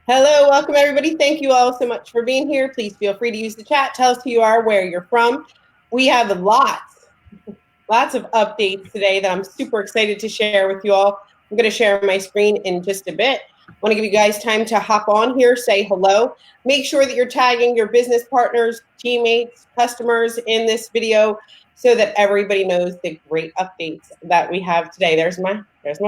Hello, welcome everybody. Thank you all so much for being here. Please feel free to use the chat. Tell us who you are, where you're from. We have lots of updates today that I'm super excited to share with you all. I'm going to share my screen in just a bit. I want to give you guys time to hop on here, say hello. Make sure that you're tagging your business partners, teammates, customers in this video so that everybody knows the great updates that we have today. There's my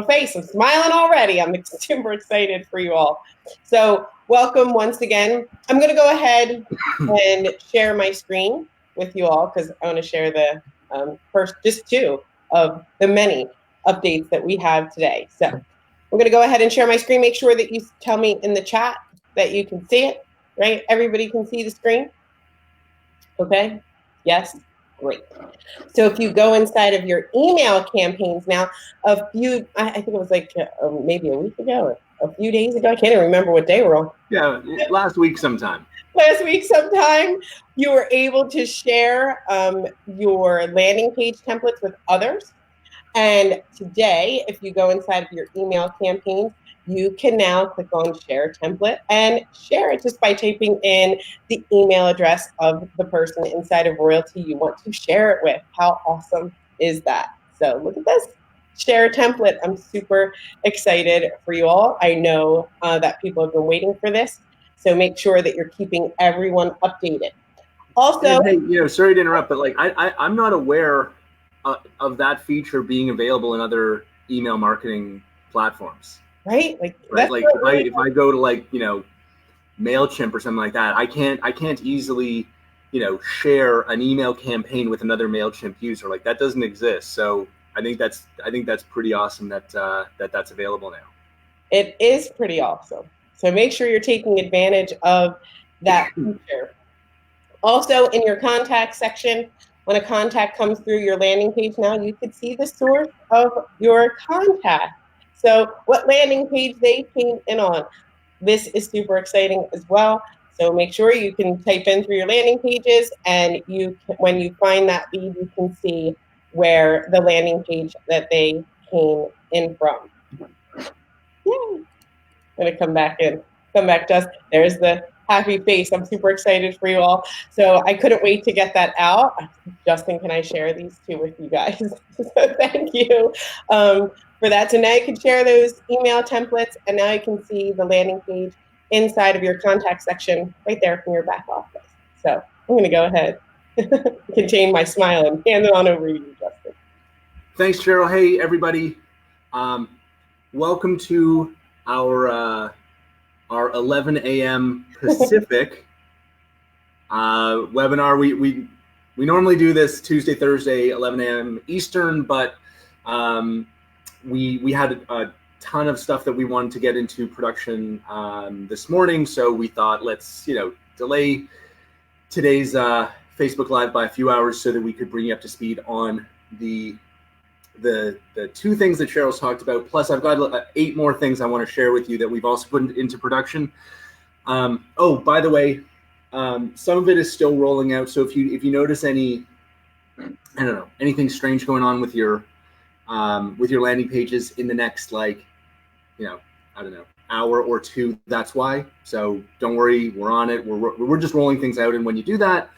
face. I'm smiling already. I'm super excited for you all. So welcome once again. I'm going to go ahead and share my screen with you all because I want to share the first, just two of the many updates that we have today. So I'm going to go ahead and share my screen. Make sure that you tell me in the chat that you can see it, right? Everybody can see the screen? Okay? Yes? Great. So if you go inside of your email campaigns now, I think it was like maybe a week ago, or a few days ago. I can't even remember what day we're on. Yeah, last week sometime. Last week sometime, you were able to share your landing page templates with others. And today, if you go inside of your email campaigns, you can now click on share template and share it just by typing in the email address of the person inside of Royaltie you want to share it with. How awesome is that? So look at this. Share template. I'm super excited for you all. I know that people have been waiting for this. So make sure that you're keeping everyone updated. Also, hey, sorry to interrupt, but like I'm not aware of that feature being available in other email marketing platforms. Right? Like if I go to MailChimp or something like that, I can't easily share an email campaign with another MailChimp user. Like that doesn't exist. So I think that's pretty awesome that that's available now. It is pretty awesome. So make sure you're taking advantage of that feature. Also, in your contact section, when a contact comes through your landing page now, you can see the source of your contact. So what landing page they came in on. This is super exciting as well. So make sure you can type in through your landing pages, and when you find that lead, you can see where the landing page that they came in from. Yay! I'm gonna come back to us. There's the happy face. I'm super excited for you all. So I couldn't wait to get that out. Justin, can I share these two with you guys? So thank you for that. So now you can share those email templates, and now you can see the landing page inside of your contact section right there from your back office. So I'm gonna go ahead, contain my smile, and hand it on over to you, Justin. Thanks, Cheryl. Hey, everybody. Welcome to our 11 a.m. Pacific webinar. We normally do this Tuesday, Thursday, 11 a.m. Eastern, but we had a ton of stuff that we wanted to get into production this morning, so we thought let's delay today's Facebook Live by a few hours so that we could bring you up to speed on the two things that Cheryl's talked about. Plus, I've got 8 more things I want to share with you that we've also put into production. Oh, by the way, some of it is still rolling out. So if you notice anything strange going on with your landing pages in the next hour or two, that's why. So don't worry, we're on it. We're just rolling things out, and when you do that,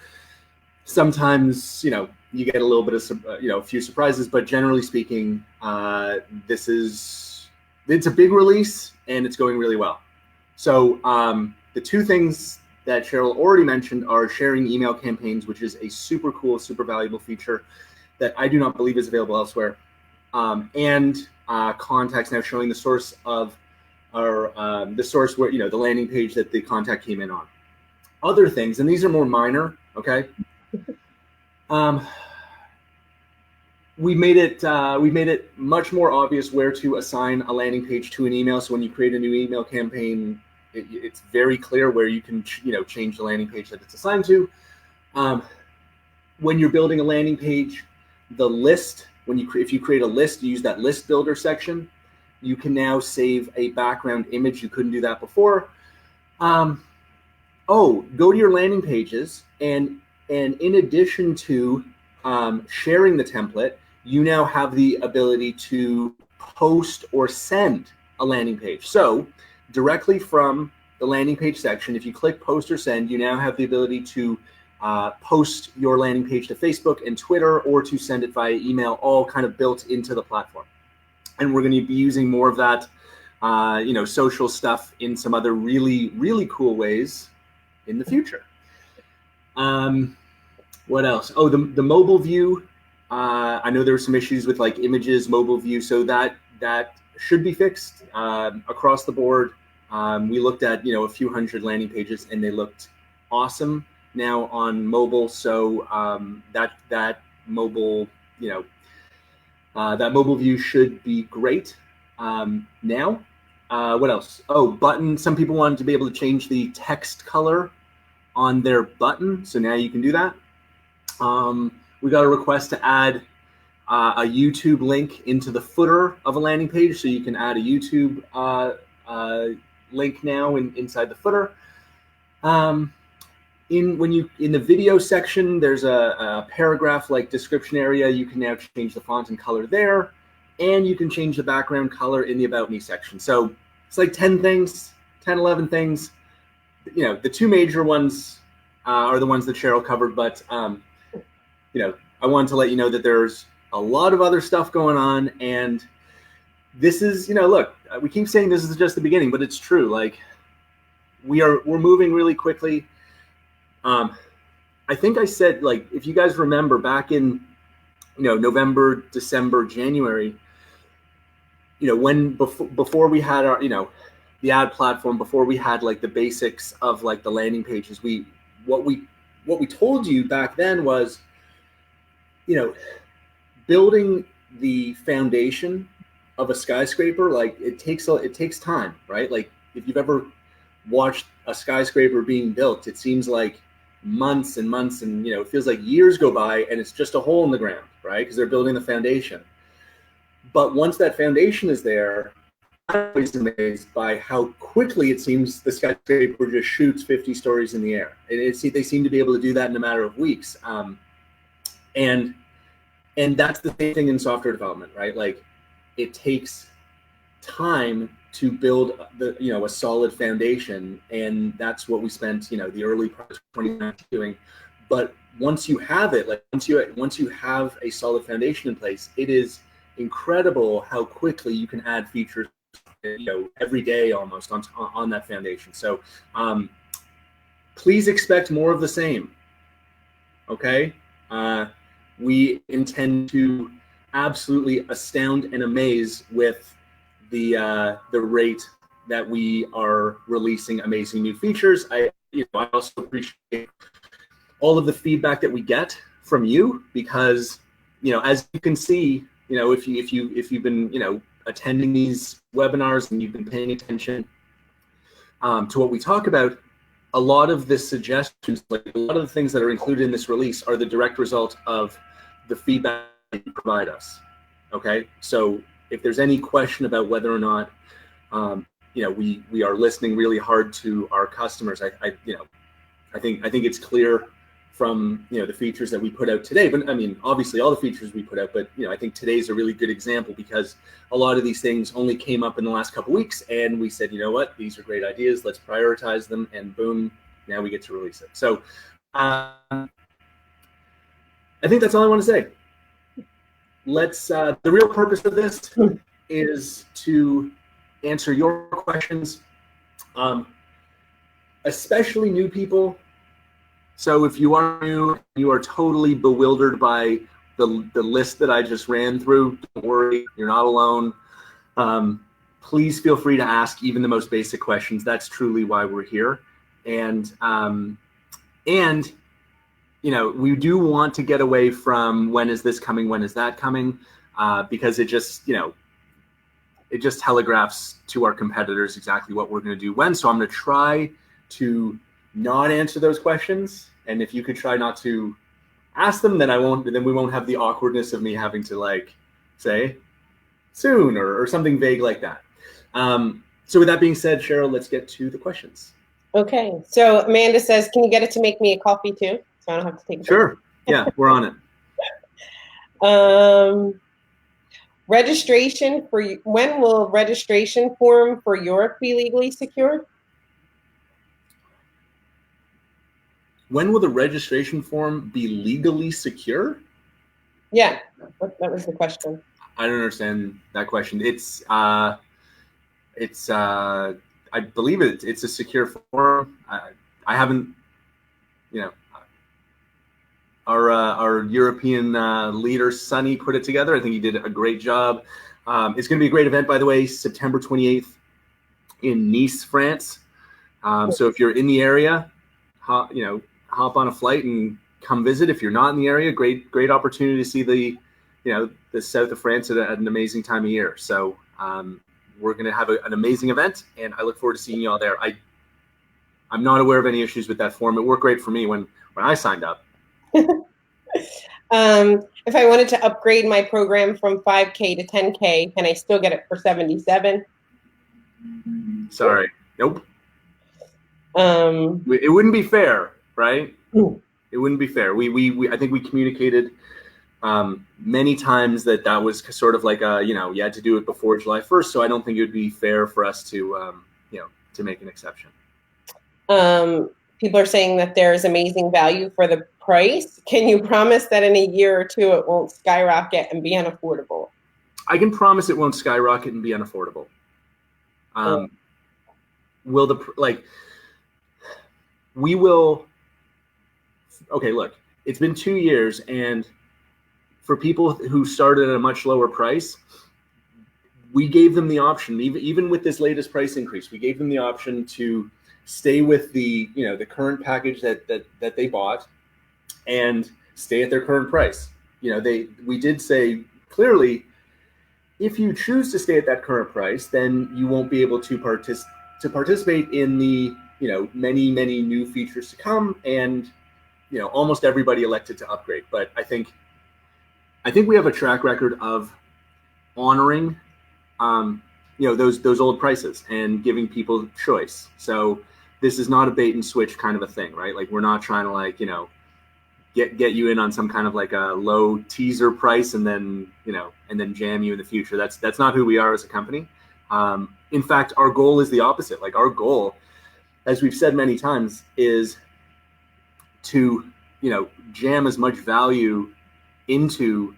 sometimes you get a little bit of a few surprises, but generally speaking, it's a big release and it's going really well. So the two things that Cheryl already mentioned are sharing email campaigns, which is a super cool, super valuable feature that I do not believe is available elsewhere, and contacts now showing the source of where the landing page that the contact came in on. Other things, and these are more minor, okay. We made it much more obvious where to assign a landing page to an email. So when you create a new email campaign, it's very clear where you can change the landing page that it's assigned to. When you're building a landing page, the list, if you create a list, you use that list builder section. You can now save a background image. You couldn't do that before. Go to your landing pages, and in addition to sharing the template, you now have the ability to post or send a landing page. So directly from the landing page section, if you click post or send, you now have the ability to post your landing page to Facebook and Twitter, or to send it via email, all kind of built into the platform. And we're going to be using more of that, social stuff in some other really, really cool ways in the future. What else? Oh, the mobile view. I know there were some issues with like images, mobile view, so that should be fixed across the board. We looked at a few hundred landing pages, and they looked awesome now on mobile. So that mobile, that mobile view should be great now. What else? Oh, button. Some people wanted to be able to change the text color on their button, so now you can do that. We got a request to add a YouTube link into the footer of a landing page, so you can add a YouTube link now inside the footer. In the video section, there's a paragraph like description area. You can now change the font and color there, and you can change the background color in the About Me section. So it's like 10 things, 10, 11 things. The two major ones are the ones that Cheryl covered, but I wanted to let you know that there's a lot of other stuff going on, and this is, look, we keep saying this is just the beginning, but it's true. Like we're moving really quickly. I think I said, like, if you guys remember back in, November, December, January, before we had our, the ad platform, before we had like the basics of like the landing pages, what we told you back then was, building the foundation of a skyscraper, like it takes time, right? Like if you've ever watched a skyscraper being built, it seems like months and months, and it feels like years go by, and it's just a hole in the ground, right? Because they're building the foundation. But once that foundation is there, I'm always amazed by how quickly it seems the skyscraper just shoots 50 stories in the air. They seem to be able to do that in a matter of weeks. And that's the same thing in software development, right? Like it takes time to build a solid foundation, and that's what we spent the early part of 2019 doing. But once you have it, like once you have a solid foundation in place, it is incredible how quickly you can add features every day almost on that foundation. So please expect more of the same. Okay, we intend to absolutely astound and amaze with the rate that we are releasing amazing new features. I also appreciate all of the feedback that we get from you, because as you can see, if you've been attending these webinars and you've been paying attention to what we talk about, a lot of the suggestions, like a lot of the things that are included in this release, are the direct result of the feedback that you provide us. Okay, so if there's any question about whether or not we are listening really hard to our customers, I think it's clear from the features that we put out today. But I mean, obviously all the features we put out, but I think today's a really good example, because a lot of these things only came up in the last couple of weeks, and we said, what, these are great ideas, let's prioritize them, and boom, now we get to release it. So I think that's all I want to say. Let's the real purpose of this is to answer your questions, especially new people. So if you are new, you are totally bewildered by the list that I just ran through, don't worry, you're not alone. Please feel free to ask even the most basic questions. That's truly why we're here. And we do want to get away from when is this coming, when is that coming, because it just telegraphs to our competitors exactly what we're going to do when. So I'm going to try to not answer those questions, and if you could try not to ask them, then we won't have the awkwardness of me having to like say soon or something vague like that. So with that being said, Cheryl, let's get to the questions. Okay, so Amanda says, can you get it to make me a coffee too, so I don't have to take it? Sure. Yeah, we're on it. Registration for when will registration form for Europe be legally secured? When will the registration form be legally secure? Yeah, that was the question. I don't understand that question. I believe it's a secure form. I haven't, you know, our European leader, Sonny, put it together. I think he did a great job. It's going to be a great event, by the way, September 28th in Nice, France. So if you're in the area, hop on a flight and come visit. If you're not in the area, great opportunity to see the south of France at an amazing time of year. So we're going to have an amazing event, and I look forward to seeing you all there. I'm not aware of any issues with that form. It worked great for me when I signed up. If I wanted to upgrade my program from 5K to 10K, can I still get it for 77? Sorry. Nope. It wouldn't be fair, right? It wouldn't be fair. I think we communicated many times that was sort of like you had to do it before July 1st. So I don't think it would be fair for us to to make an exception. People are saying that there is amazing value for the price. Can you promise that in a year or two it won't skyrocket and be unaffordable? I can promise it won't skyrocket and be unaffordable. We will. Okay, look, it's been 2 years, and for people who started at a much lower price, we gave them the option, even with this latest price increase, we gave them the option to stay with the current package that they bought and stay at their current price. We did say clearly, if you choose to stay at that current price, then you won't be able to participate in the many new features to come, and almost everybody elected to upgrade. But I think we have a track record of honoring those old prices and giving people choice. So this is not a bait and switch kind of a thing, right? Like, we're not trying to get you in on some kind of like a low teaser price and then jam you in the future. That's not who we are as a company. In fact, our goal is the opposite. Like, our goal, as we've said many times, is to jam as much value into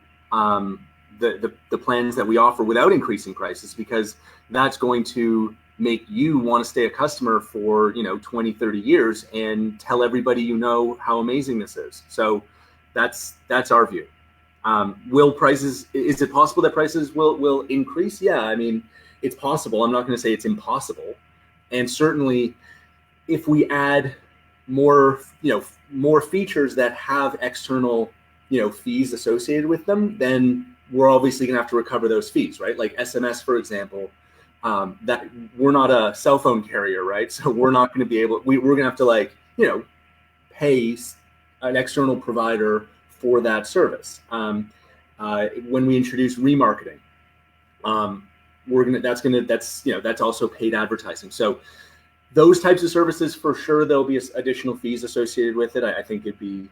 the plans that we offer without increasing prices, because that's going to make you want to stay a customer for 20, 30 years and tell everybody how amazing this is. So that's our view. Is it possible that prices will increase? Yeah, I mean, it's possible. I'm not going to say it's impossible. And certainly if we add more features that have external fees associated with them, then we're obviously going to have to recover those fees, right? Like SMS, for example, that we're not a cell phone carrier, right? So we're not going to be able, we're going to have to pay an external provider for that service. When we introduce remarketing, that's also paid advertising. So those types of services, for sure, there'll be additional fees associated with it. I think it'd be,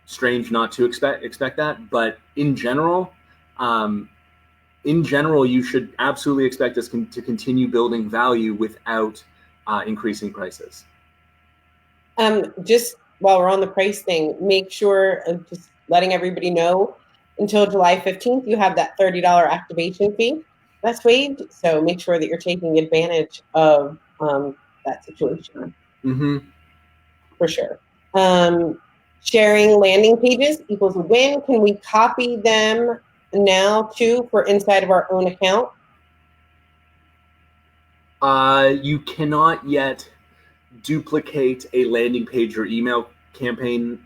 strange not to expect that. But in general, you should absolutely expect us to continue building value without increasing prices. Just while we're on the price thing, make sure, just letting everybody know, until July 15th, you have that $30 activation fee that's waived. So make sure that you're taking advantage of that situation. Mm-hmm. For sure. Sharing landing pages equals a win. Can we copy them now too for inside of our own account? You cannot yet duplicate a landing page or email campaign.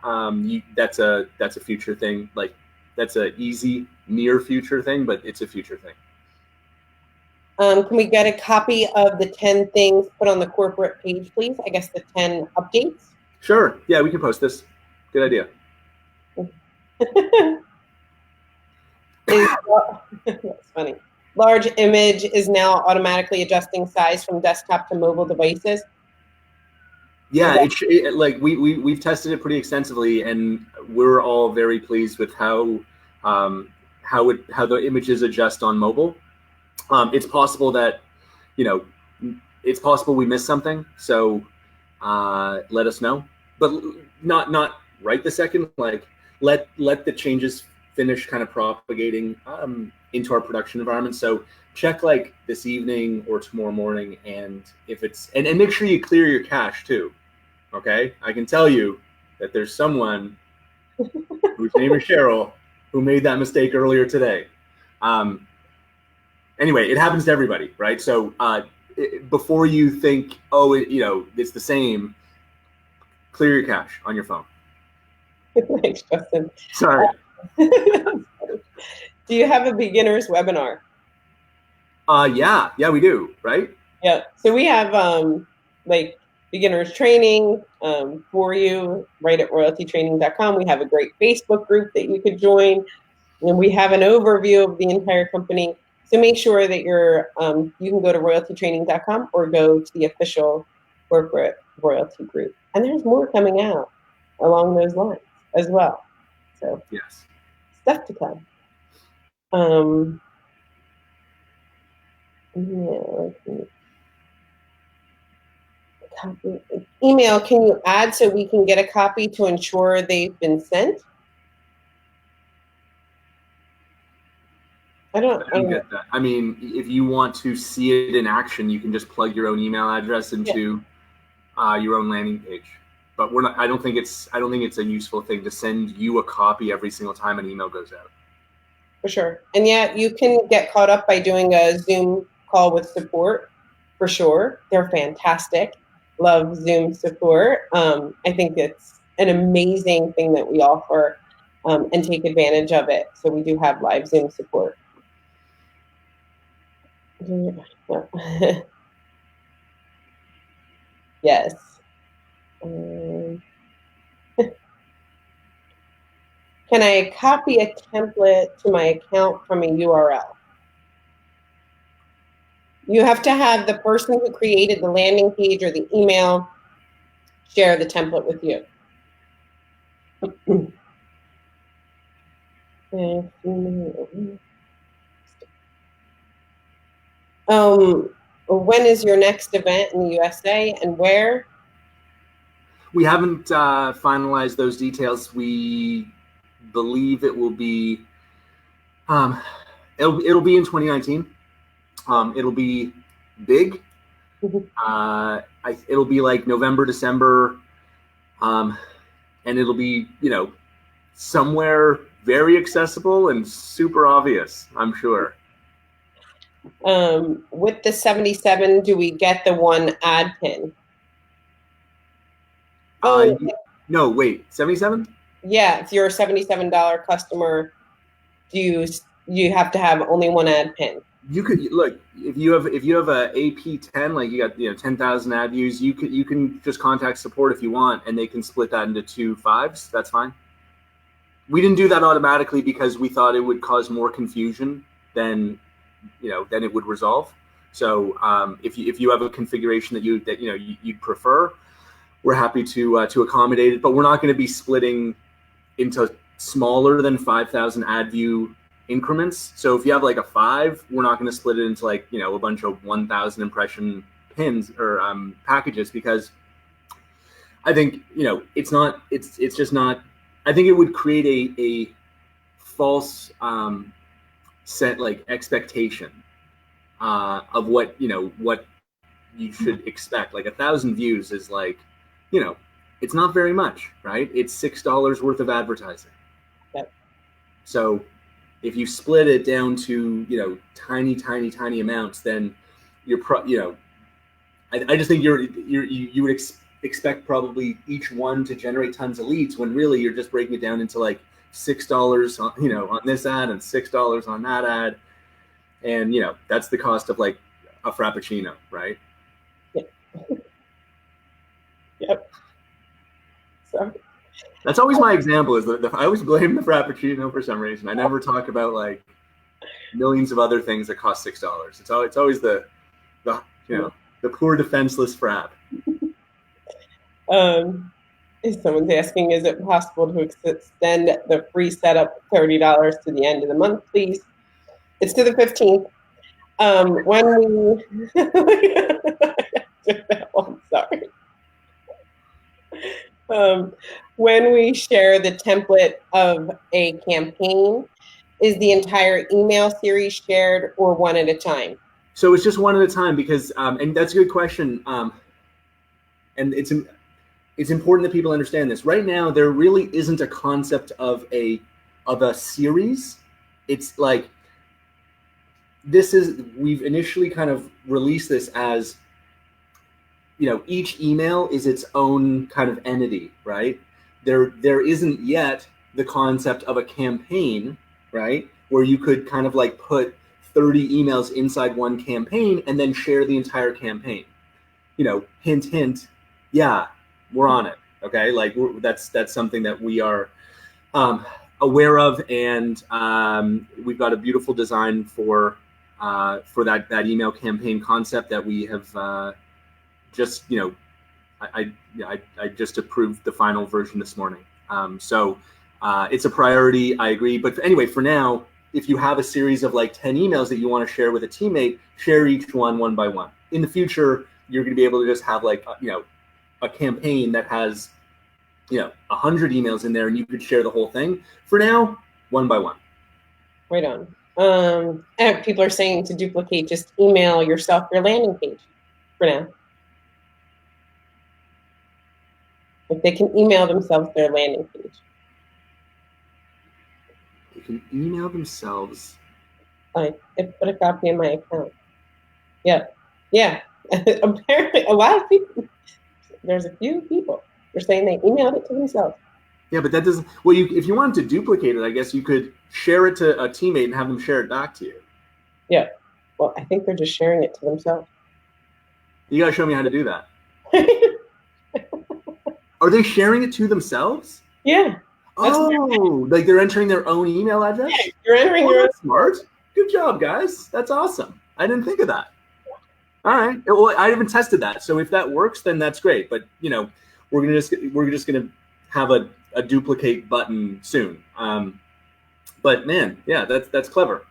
That's a future thing. Like, that's a easy near future thing, but it's a future thing. Can we get a copy of the 10 things put on the corporate page, please? I guess the 10 updates. Sure. Yeah, we can post this. Good idea. That's funny. Large image is now automatically adjusting size from desktop to mobile devices. Yeah, we've tested it pretty extensively, and we're all very pleased with how the images adjust on mobile. It's possible that we missed something, so let us know. but not right the second. Like let the changes finish kind of propagating into our production environment. So check like this evening or tomorrow morning, and if it's and make sure you clear your cache too. Okay, I can tell you that there's someone whose name is Cheryl who made that mistake earlier today. Anyway, it happens to everybody, right? So before you think, oh, it's the same, clear your cache on your phone. Thanks, Justin. Sorry. Do you have a beginner's webinar? Yeah, we do, right? Yeah. So we have like beginners training for you right at royaltytraining.com. We have a great Facebook group that you could join, and we have an overview of the entire company. So make sure that you can go to royaltytraining.com or go to the official corporate royalty group. And there's more coming out along those lines as well. So yes, stuff to come. Yeah, copy. Email, can you add so we can get a copy to ensure they've been sent? I don't get that. I mean, if you want to see it in action, you can just plug your own email address into your own landing page. But we're not. I don't think it's a useful thing to send you a copy every single time an email goes out. For sure. And yeah, you can get caught up by doing a Zoom call with support. For sure, they're fantastic. Love Zoom support. I think it's an amazing thing that we offer, and take advantage of it. So we do have live Zoom support. Yes. Can I copy a template to my account from a URL? You have to have the person who created the landing page or the email share the template with you. When is your next event in the USA and where? We haven't finalized those details. We believe it will be it'll be in 2019. It'll be big. It'll be like November, December, and it'll be somewhere very accessible and super obvious, I'm sure. With the 77, do we get the one ad pin? No, wait, 77? Yeah, if you're a $77 customer, you have to have only one ad pin. You could look if you have a AP10, like you got 10,000 ad views, you can just contact support if you want, and they can split that into 2 5s. That's fine. We didn't do that automatically because we thought it would cause more confusion than it would resolve. So if you have a configuration that you'd prefer, we're happy to accommodate it. But we're not going to be splitting into smaller than 5,000 ad view increments. So if you have like a 5, we're not going to split it into like a bunch of 1,000 impression pins or packages, because I think it's just not. I think it would create a false set like expectation of what you should expect. Like 1,000 views is like it's not very much, right? It's $6 worth of advertising. Yep. So if you split it down to tiny amounts, then I just think you would expect probably each one to generate tons of leads, when really you're just breaking it down into like $6 on this ad and $6 on that ad, and that's the cost of like a Frappuccino, right? Yep. Yep. So that's always my example, is that I always blame the Frappuccino for some reason. I never talk about like millions of other things that cost $6. It's always the poor defenseless frap. Someone's asking, is it possible to extend the free setup $30 to the end of the month, please? It's to the 15th. When we that one, sorry. When we share the template of a campaign, is the entire email series shared or one at a time? So it's just one at a time because, and that's a good question. And it's important that people understand this. Right now, there really isn't a concept of a series. It's like we've initially kind of released this as, each email is its own kind of entity, right? There isn't yet the concept of a campaign, right? Where you could kind of like put 30 emails inside one campaign and then share the entire campaign. Hint, hint, yeah, we're on it. Okay, like that's something that we are aware of, and we've got a beautiful design for that email campaign concept that we have just I just approved the final version this morning. So it's a priority. I agree, but anyway, for now, if you have a series of like 10 emails that you want to share with a teammate, share each one by one. In the future, you're going to be able to just have like a campaign that has 100 emails in there, and you could share the whole thing. For now, one by one. Right on. And people are saying to duplicate, just email yourself your landing page for now. If they can email themselves their landing page. They can email themselves. I put a copy in my account. Yeah. Apparently, a lot of people. There's a few people. They're saying they emailed it to themselves. Yeah, but that doesn't. Well, if you wanted to duplicate it, I guess you could share it to a teammate and have them share it back to you. Yeah. Well, I think they're just sharing it to themselves. You gotta show me how to do that. Are they sharing it to themselves? Yeah. Oh, like they're entering their own email address? Yeah, you're entering your own. Smart. Good job, guys. That's awesome. I didn't think of that. All right. Well, I haven't tested that, so if that works, then that's great. But we're just gonna have a duplicate button soon. But man, yeah, that's clever.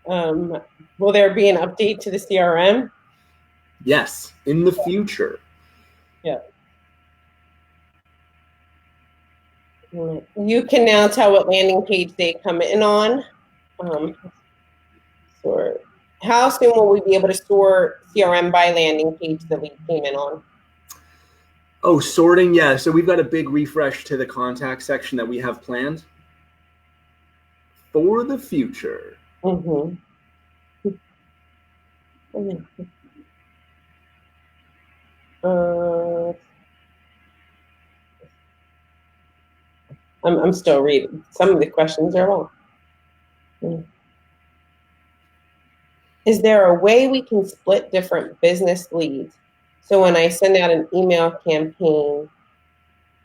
Will there be an update to the CRM? Yes, in the future. Yeah. You can now tell what landing page they come in on. So how soon will we be able to store CRM by landing page that we came in on? Oh, sorting, yeah. So we've got a big refresh to the contact section that we have planned for the future. Mm-hmm. I'm still reading. Some of the questions are long. Is there a way we can split different business leads? So when I send out an email campaign,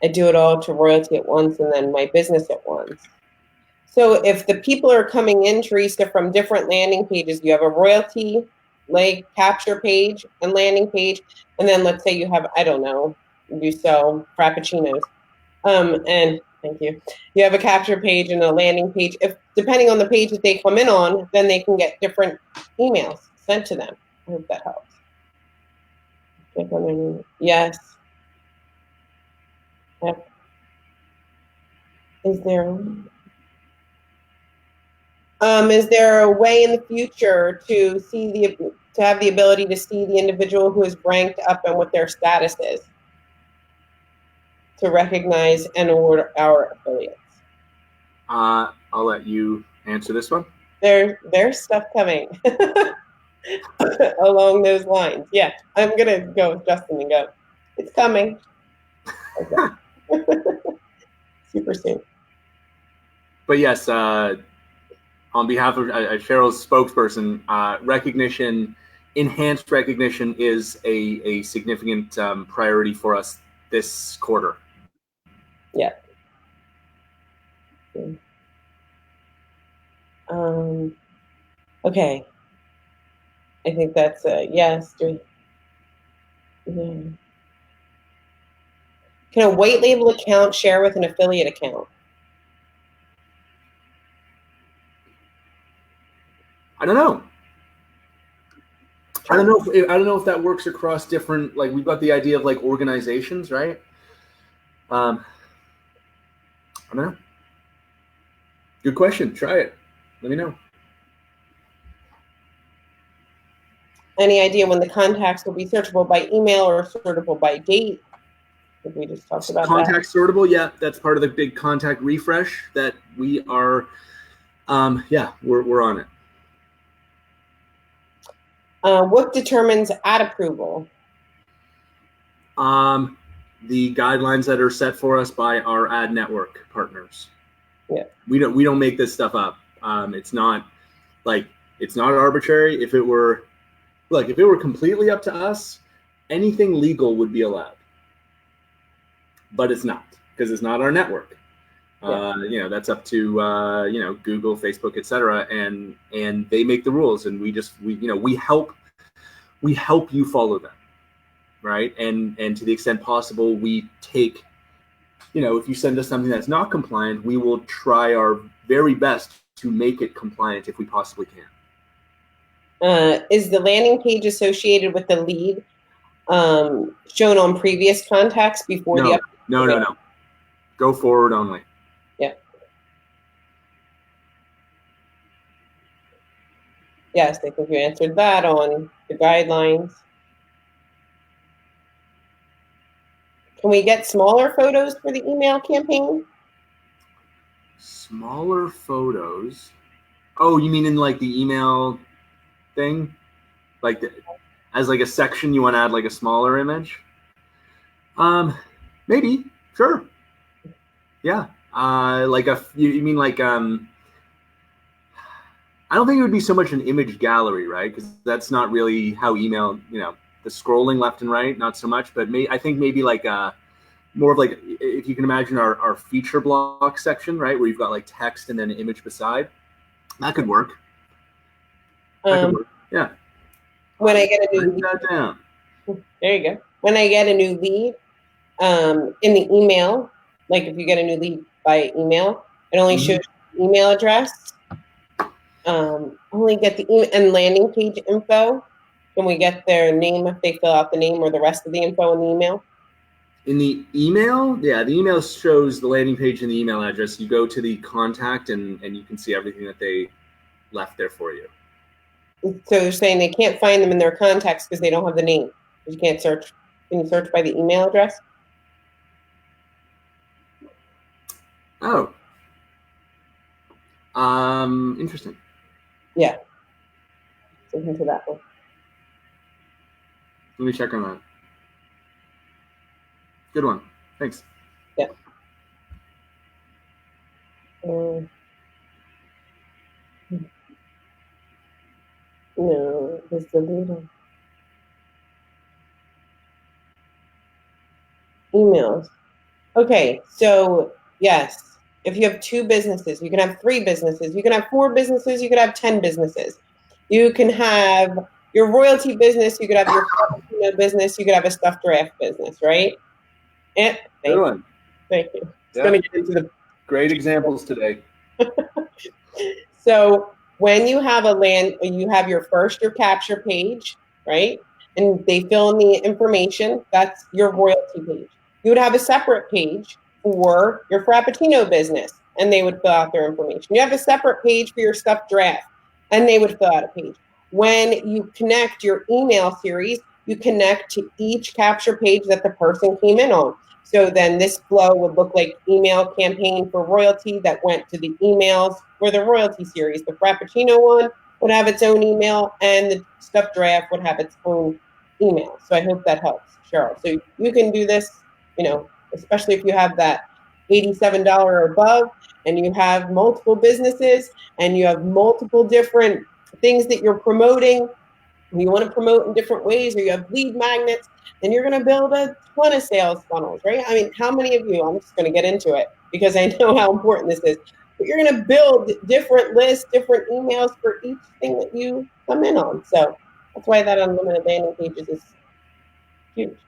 I do it all to Royaltie at once and then my business at once. So if the people are coming in, Teresa, from different landing pages, you have a Royaltie like capture page and landing page, and then let's say you have, I don't know, you sell frappuccinos, and thank you. You have a capture page and a landing page. If depending on the page that they come in on, then they can get different emails sent to them. I hope that helps. Yes. Yep. Is there a way in the future to have the ability to see the individual who is ranked up and what their status is, to recognize and award our affiliates? I'll let you answer this one. There's stuff coming along those lines. Yeah, I'm gonna go with Justin and go, it's coming. Okay. Super soon. But yes, on behalf of Cheryl's spokesperson, enhanced recognition is a significant priority for us this quarter. Yeah. Okay. I think that's a yes. Yeah. Can a white label account share with an affiliate account? I don't know. I don't know if that works across different, like we've got the idea of like organizations, right? I don't know. Good question. Try it. Let me know. Any idea when the contacts will be searchable by email or searchable by date? Did we just talk about contact sortable? Yeah, that's part of the big contact refresh that we are. Yeah, we're on it. What determines ad approval? The guidelines that are set for us by our ad network partners. Yeah. We don't make this stuff up. It's not arbitrary. If it were completely up to us, anything legal would be allowed. But it's not, because it's not our network. Yeah. That's up to Google, Facebook, etc. And they make the rules, and we help you follow them, right? And to the extent possible, we take, if you send us something that's not compliant, we will try our very best to make it compliant if we possibly can. Is the landing page associated with the lead shown on previous contacts before the update? No. Go forward only. Yeah. Yes, I think you answered that on the guidelines. Can we get smaller photos for the email campaign? Smaller photos? Oh, you mean in like the email thing? Like as like a section, you want to add like a smaller image? Maybe, sure. Yeah. You mean like I don't think it would be so much an image gallery, right? Because that's not really how email, the scrolling left and right, not so much. But I think maybe like more of like, if you can imagine our feature block section, right, where you've got like text and then an image beside. That could work. Yeah. When I get a new lead, that down. There you go. When I get a new lead, in the email, like if you get a new lead by email, it only shows the email address. Only get the email and landing page info. Can we get their name if they fill out the name, or the rest of the info in the email? In the email, yeah, the email shows the landing page and the email address. You go to the contact and you can see everything that they left there for you. So they're saying they can't find them in their contacts because they don't have the name. You can't search. Can you search by the email address? Oh. Interesting. Yeah. Listen to that one. Let me check on that. Good one. Thanks. Yeah. No, it's deleted. Emails. Okay, so yes, if you have 2 businesses, you can have 3 businesses, you can have 4 businesses, you could have 10 businesses. You can have your royalty business, you could have your business, you could have a stuffed giraffe business, right? And good one. Thank you. Yep. Let me get into the great examples today. So when you have you have your capture page, right? And they fill in the information, that's your royalty page. You would have a separate page for your Frappuccino business, and they would fill out their information. You have a separate page for your stuffed giraffe, and they would fill out a page. When you connect your email series, you connect to each capture page that the person came in on. So then this flow would look like email campaign for royalty that went to the emails for the royalty series. The Frappuccino one would have its own email, and the stuffed giraffe would have its own email. So I hope that helps, Cheryl. So you can do this, especially if you have that $87 or above, and you have multiple businesses, and you have multiple different things that you're promoting. You want to promote in different ways, or you have lead magnets, then you're going to build a ton of sales funnels, right? I mean, how many of you, I'm just going to get into it because I know how important this is, but you're going to build different lists, different emails for each thing that you come in on. So that's why that unlimited landing pages is huge,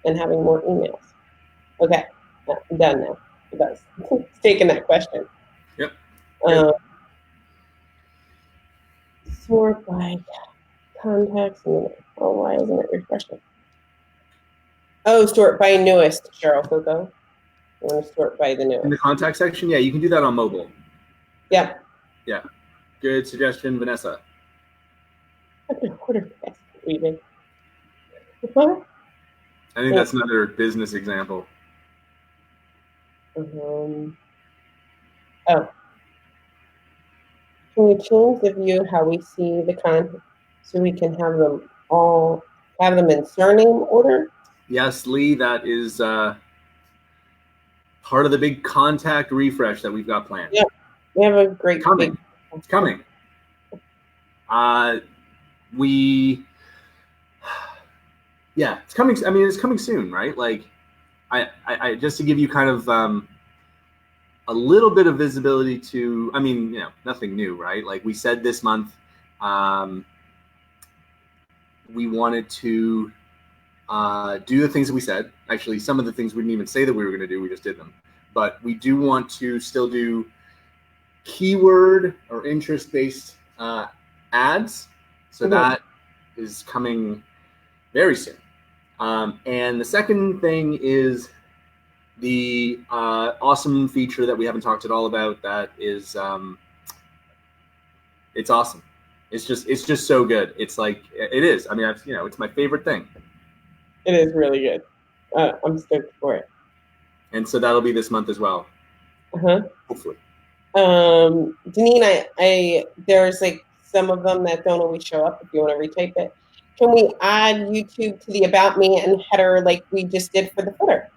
and having more emails. Okay, I'm done now. It does. It's taking that question. Yep. Sort by contacts. Why isn't it refreshing? Oh, sort by newest, Cheryl Coco. You want to sort by the In the newest. contact section, yeah, you can do that on mobile. Yeah. Yeah. Good suggestion, Vanessa. Order fast reading. What? I think that's another business example. Oh. Can you change the view how we see the content so we can have them in surname order? Yes, Lee, that is part of the big contact refresh that we've got planned. Yeah, we have a great Coming. big. It's coming. Yeah, it's coming. I mean, it's coming soon, right? Like, I just to give you kind of a little bit of visibility to, I mean, nothing new, right? Like we said this month, we wanted to do the things that we said. Actually, some of the things we didn't even say that we were going to do, we just did them. But we do want to still do keyword or interest-based ads. So that is coming very soon. And the second thing is the awesome feature that we haven't talked at all about. That is, it's awesome. It's just so good. It's like, it is. I mean, it's my favorite thing. It is really good. I'm stoked for it. And so that'll be this month as well. Hopefully. Deneen, there's like some of them that don't always show up if you want to retype it. Can we add YouTube to the About Me and header like we just did for the footer?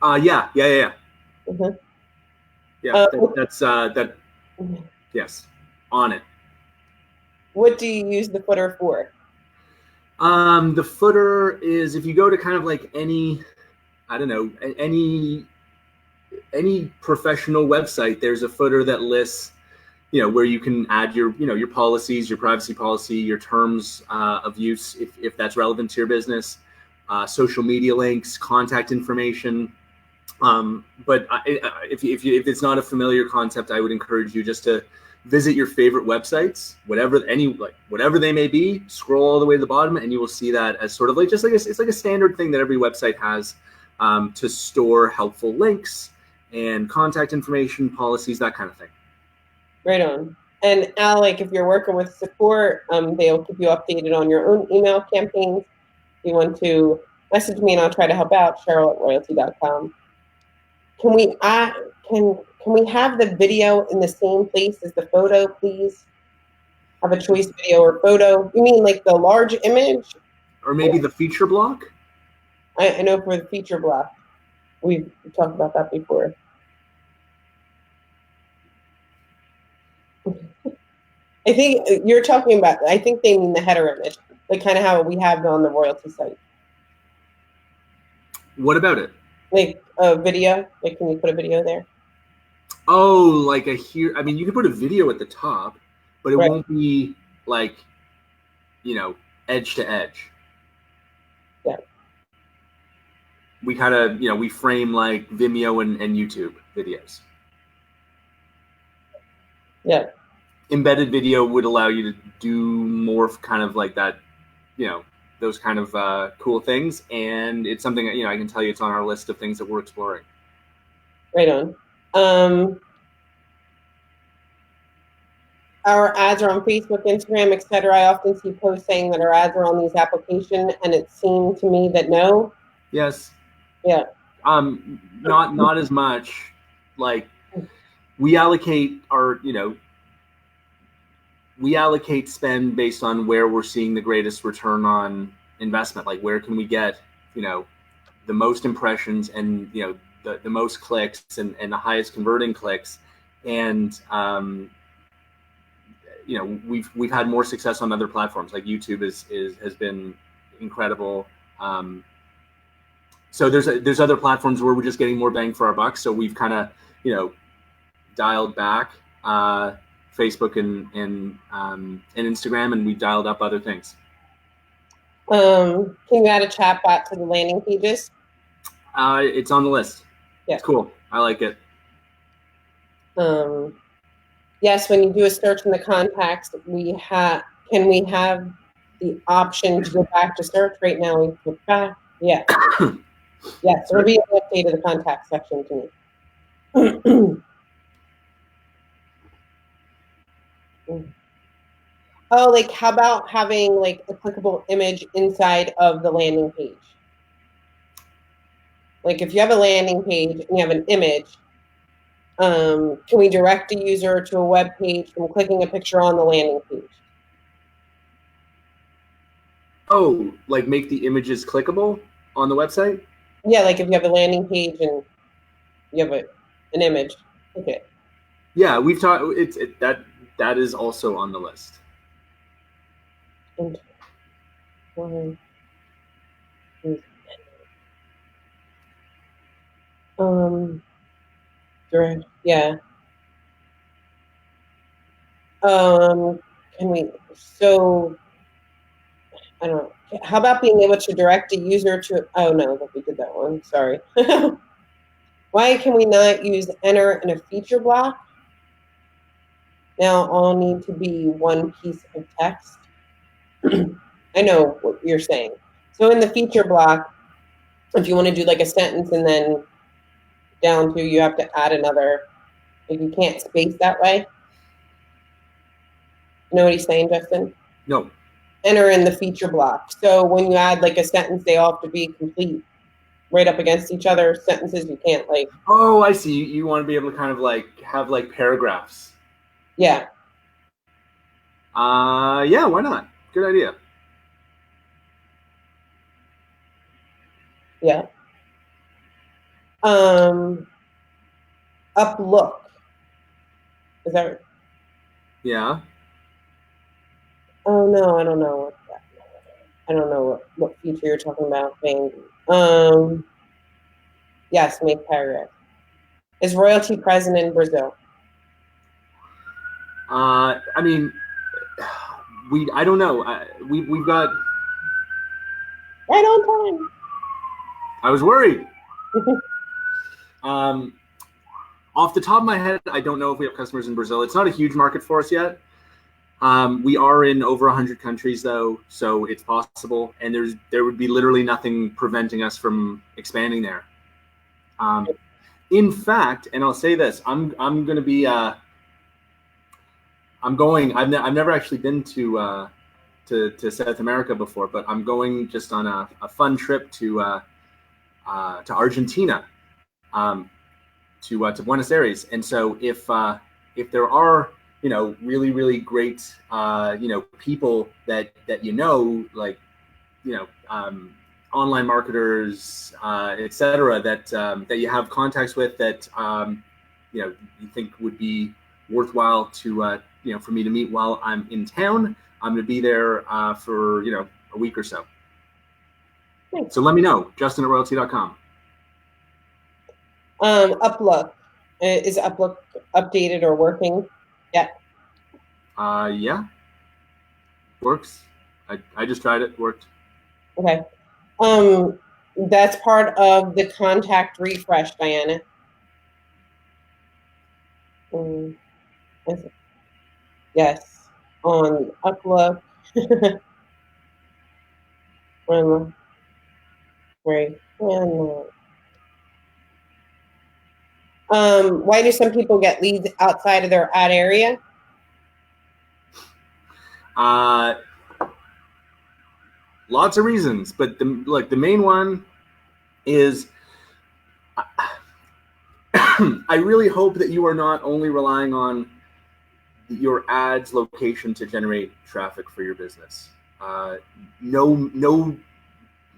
Yeah. Yeah, that. Yes, on it. What do you use the footer for? The footer is if you go to kind of like any professional website, there's a footer that lists, where you can add your policies, your privacy policy, your terms of use, if that's relevant to your business, social media links, contact information. But if it's not a familiar concept, I would encourage you just to visit your favorite websites, whatever they may be. Scroll all the way to the bottom, and you will see that as sort of like it's like a standard thing that every website has to store helpful links and contact information, policies, that kind of thing. Right on. And Al, like if you're working with support, they'll keep you updated on your own email campaigns. If you want to message me and I'll try to help out, Cheryl@royaltie.com. Can we have the video in the same place as the photo, please? Have a choice video or photo. You mean like the large image? Or maybe the feature block? I know for the feature block. We've talked about that before. I think you're talking about, I think they mean the header image, like kind of how we have on the Royaltie site. What about it? Like a video? Like, can you put a video there? Oh, like I mean, you can put a video at the top, but it won't be like, edge to edge. Yeah. We kind of, we frame like Vimeo and YouTube videos. Yeah. Embedded video would allow you to do more kind of like that, those kind of cool things. And it's something that, I can tell you it's on our list of things that we're exploring. Right on. Our ads are on Facebook, Instagram, etc. I often see posts saying that our ads are on these applications, and it seemed to me that no. Yes. Yeah. Not as much. Like we allocate spend based on where we're seeing the greatest return on investment. Like where can we get, the most impressions and, the most clicks and the highest converting clicks. And, we've had more success on other platforms like YouTube has been incredible. So there's other platforms where we're just getting more bang for our buck. So we've kind of, dialed back Facebook and Instagram, and we dialed up other things. Can you add a chat bot to the landing pages? It's on the list. Yeah. It's cool. I like it. Yes, when you do a search in the contacts, can we have the option to go back to search? Right now we go back. Yeah. Yes, it'll be an update of the contact section to me. Oh, like how about having like a clickable image inside of the landing page? Like if you have a landing page and you have an image, can we direct a user to a web page from clicking a picture on the landing page? Oh, like make the images clickable on the website? Yeah, like if you have a landing page and you have an image, okay. Yeah, we've talked. That is also on the list. Yeah. Can we? So I don't know. How about being able to direct a user to? Oh no, we did that one. Sorry. Why can we not use enter in a feature block? Now all need to be one piece of text. I know what you're saying. So in the feature block, if you want to do like a sentence and then down to, you have to add another. Like you can't space that way. You know what he's saying, Justin? No. Enter in the feature block. So when you add like a sentence, they all have to be complete, right up against each other. Sentences you can't like. Oh, I see. You want to be able to kind of like have like paragraphs. Yeah. Yeah, why not? Good idea. Yeah. Uplook. Is that right? Yeah. Oh no, I don't know I don't know what feature you're talking about. Yes, make paragraph. Is Royaltie present in Brazil? I mean, I don't know. We've got. Right on time. I was worried. Off the top of my head, I don't know if we have customers in Brazil. It's not a huge market for us yet. We are in over 100 countries, though, so it's possible. And there would be literally nothing preventing us from expanding there. In fact, and I'll say this, I'm going to be. I'm going. I've never actually been to South America before, but I'm going just on a fun trip to Argentina, to Buenos Aires. And so if there are really great people that like online marketers, etc., that you have contacts with that you think would be worthwhile to for me to meet while I'm in town, I'm going to be there for a week or so. Thanks. So let me know, Justin@royaltie.com. Uplook. Is Uplook updated or working yet? Yeah. Works. I just tried it. Worked. Okay. That's part of the contact refresh, Diana. Yes. On Uplook. Right. Why do some people get leads outside of their ad area? Lots of reasons, but the main one is I really hope that you are not only relying on your ad's location to generate traffic for your business. No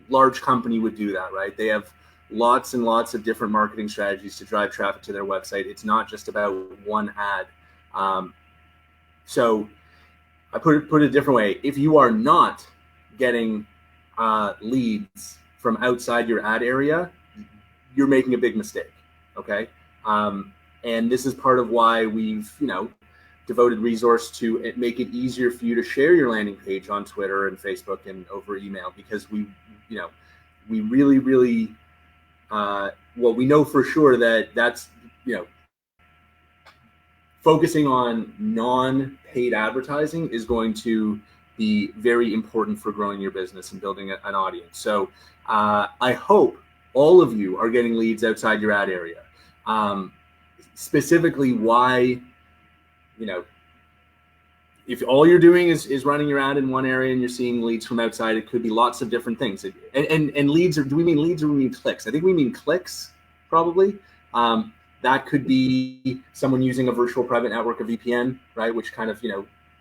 large company would do that, right? They have lots and lots of different marketing strategies to drive traffic to their website. It's not just about one ad. So I put it a different way. If you are not getting leads from outside your ad area, you're making a big mistake. Okay. And this is part of why we've, devoted resource to make it easier for you to share your landing page on Twitter and Facebook and over email, because we really, we know for sure that's, focusing on non-paid advertising is going to be very important for growing your business and building an audience. So I hope all of you are getting leads outside your ad area. Specifically, why, if all you're doing is running your ad in one area and you're seeing leads from outside, it could be lots of different things. And leads, do we mean leads or do we mean clicks? I think we mean clicks, probably. That could be someone using a virtual private network, a VPN, right? Which kind of,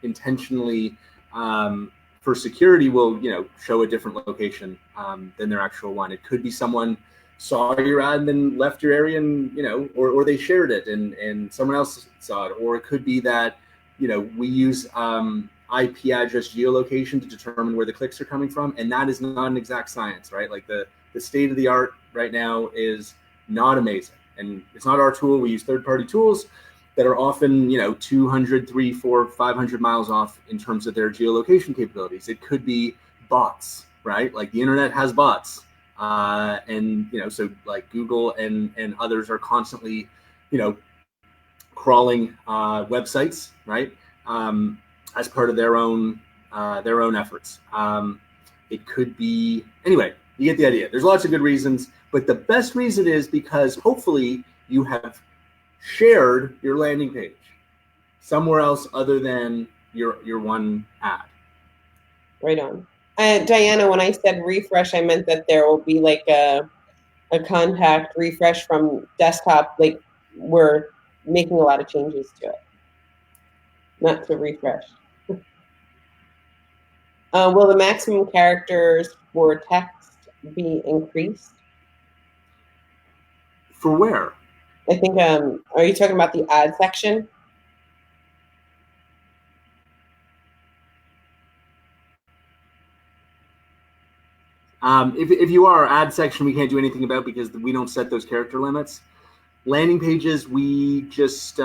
intentionally for security will, show a different location than their actual one. It could be someone saw your ad and then left your area and, or they shared it and someone else saw it. Or it could be that, we use IP address geolocation to determine where the clicks are coming from. And that is not an exact science, right? Like the state of the art right now is not amazing. And it's not our tool. We use third-party tools that are often, 200, 300, 400, 500 miles off in terms of their geolocation capabilities. It could be bots, right? Like the internet has bots. And, so like Google and others are constantly, crawling websites, right? As part of their own efforts. It could be, anyway, you get the idea. There's lots of good reasons, but the best reason is because hopefully you have shared your landing page somewhere else other than your one ad. Right on. Diana, when I said refresh, I meant that there will be like a contact refresh from desktop. Like we're making a lot of changes to it, not to refresh. Will the maximum characters for text be increased? For where? I think, are you talking about the ad section? If you are, ad section, we can't do anything about because we don't set those character limits. Landing pages, we just,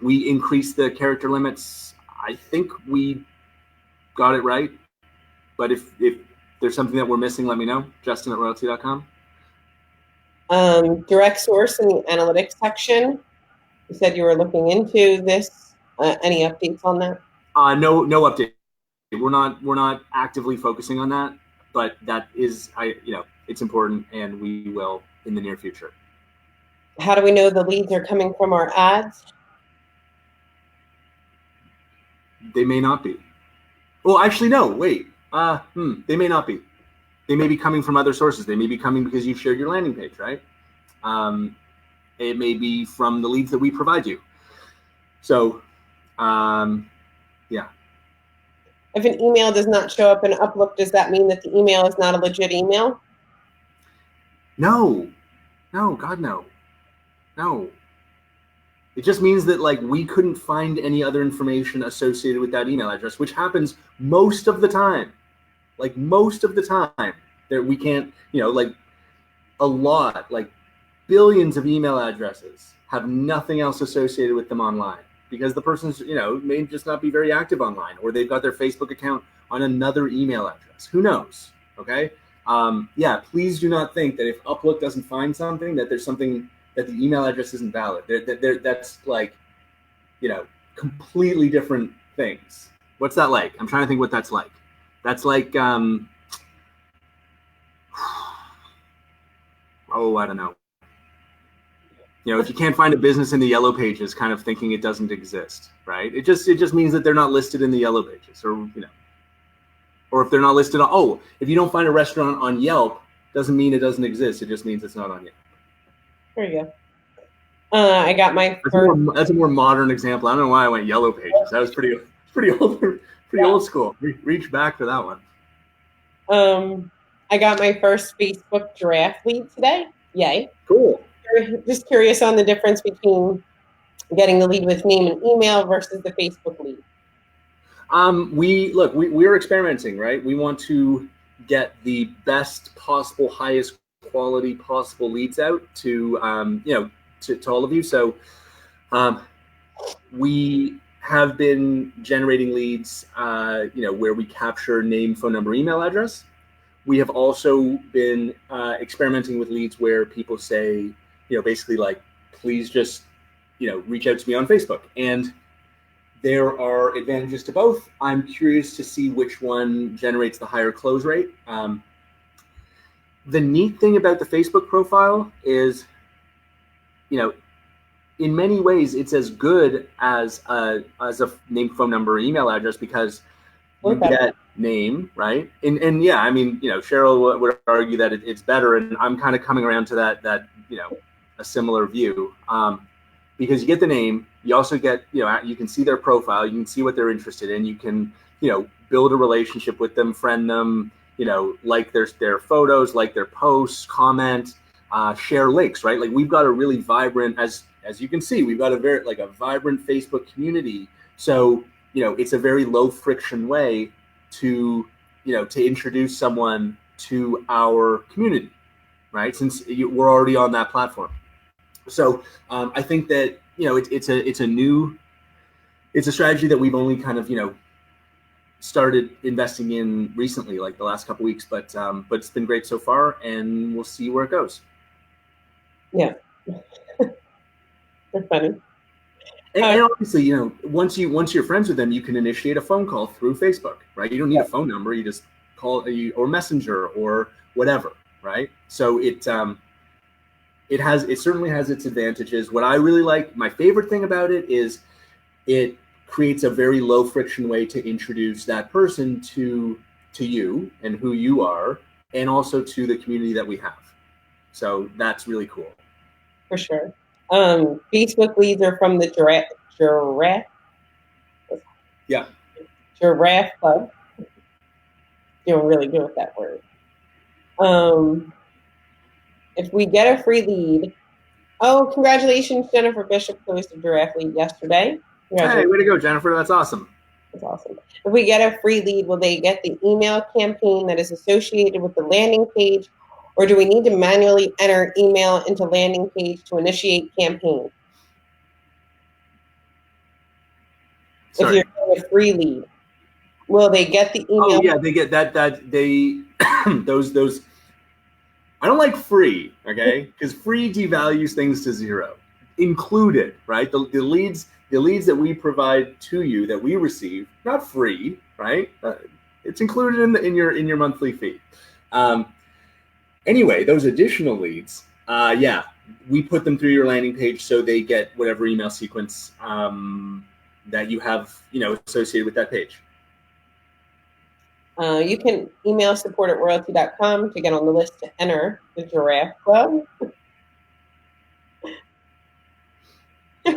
we increase the character limits. I think we got it right. But if there's something that we're missing, let me know. Justin at royaltie.com. Direct source in the analytics section. You said you were looking into this. Any updates on that? No update. We're not actively focusing on that, but that is, it's important, and we will in the near future. How do we know the leads are coming from our ads? They may not be. Well, actually, no. Wait. They may not be. They may be coming from other sources. They may be coming because you shared your landing page, right? It may be from the leads that we provide you. So, yeah. If an email does not show up in Uplook, does that mean that the email is not a legit email? No, God, no. It just means that like we couldn't find any other information associated with that email address, which happens most of the time. Like most of the time that we can't, like a lot, like billions of email addresses have nothing else associated with them online because the person's, may just not be very active online, or they've got their Facebook account on another email address. Who knows? Okay. Yeah, please do not think that if Uplook doesn't find something, that there's something that the email address isn't valid. That's like, completely different things. What's that like? I'm trying to think what that's like. That's like, I don't know. If you can't find a business in the yellow pages, kind of thinking it doesn't exist, right? It just means that they're not listed in the yellow pages, or or if they're not listed on, if you don't find a restaurant on Yelp, doesn't mean it doesn't exist. It just means it's not on Yelp. There you go. I got my first. That's a more modern example. I don't know why I went yellow pages. That was pretty old, old school. Reach back for that one. I got my first Facebook draft lead today. Yay! Cool. Just curious on the difference between getting the lead with name and email versus the Facebook lead. We're experimenting, right? We want to get the best possible, highest quality possible leads out to all of you. So we have been generating leads, where we capture name, phone number, email address. We have also been experimenting with leads where people say, basically like, please just, reach out to me on Facebook. And there are advantages to both. I'm curious to see which one generates the higher close rate. the neat thing about the Facebook profile is, in many ways, it's as good as a name, phone number, or email address, because you get name, right? And yeah, I mean, Cheryl would argue that it's better, and I'm kind of coming around to that a similar view, because you get the name, you also get, you can see their profile, you can see what they're interested in, you can, build a relationship with them, friend them, like their photos, like their posts, comment, share links, right? Like, we've got a really vibrant, as you can see, we've got a vibrant Facebook community. So, it's a very low friction way to introduce someone to our community, right? Since we're already on that platform. So I think that, it's a strategy that we've only kind of, started investing in recently, like the last couple weeks, but it's been great so far, and we'll see where it goes. Yeah. That's funny. And obviously, once you're friends with them, you can initiate a phone call through Facebook, right? You don't need a phone number; you just call or Messenger or whatever, right? So it certainly has its advantages. What I really like, my favorite thing about it is it creates a very low friction way to introduce that person to you and who you are, and also to the community that we have. So that's really cool. For sure. Facebook leads are from the Giraffe Club. Doing really good with that word. If we get a free lead, congratulations, Jennifer Bishop closed a Giraffe lead yesterday. Hey, way to go, Jennifer. That's awesome. That's awesome. If we get a free lead, will they get the email campaign that is associated with the landing page, or do we need to manually enter email into landing page to initiate campaign? Sorry. If you're getting a free lead, will they get the email? Oh yeah, they get that they those. I don't like free, okay? Because free devalues things to zero. Included, right? The leads that we provide to you, that we receive, not free, right? It's included in your monthly fee. Anyway, those additional leads, we put them through your landing page, so they get whatever email sequence that you have, associated with that page. You can email support@royaltie.com to get on the list to enter the Giraffe Club. A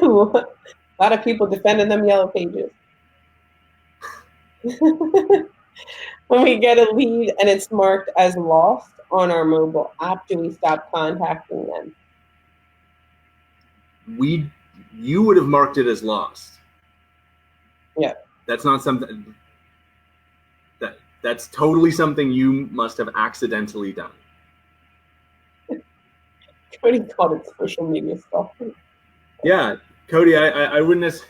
lot of people defending them yellow pages. When we get a lead and it's marked as lost on our mobile app, do we stop contacting them? You would have marked it as lost. Yeah. That's not something. That's totally something you must have accidentally done. Cody called it social media stuff. Yeah, Cody, I wouldn't.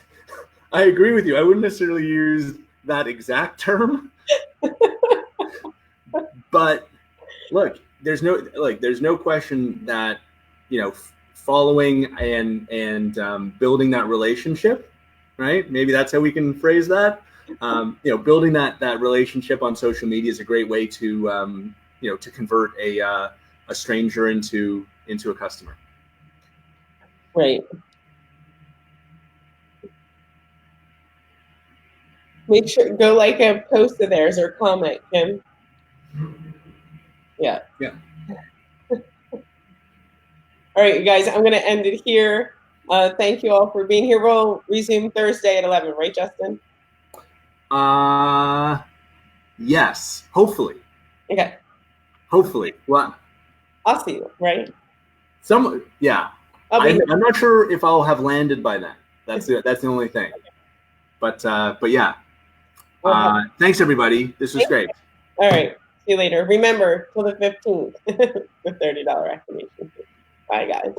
I agree with you. I wouldn't necessarily use that exact term. But look, there's no question that following and building that relationship, right? Maybe that's how we can phrase that. Building that relationship on social media is a great way to to convert a stranger into a customer. Right. Make sure go like a post of theirs or comment, Kim. Yeah. Yeah. All right, you guys, I'm going to end it here. Thank you all for being here. We'll resume Thursday at 11, right, Justin? Yes, hopefully. Okay. Hopefully. Well, I'll see you, right? Yeah. I'm not sure if I'll have landed by then. That's the only thing. But yeah. Thanks everybody. This was great. All right. See you later. Remember, till the 15th, the $30 activation fee. Bye, guys.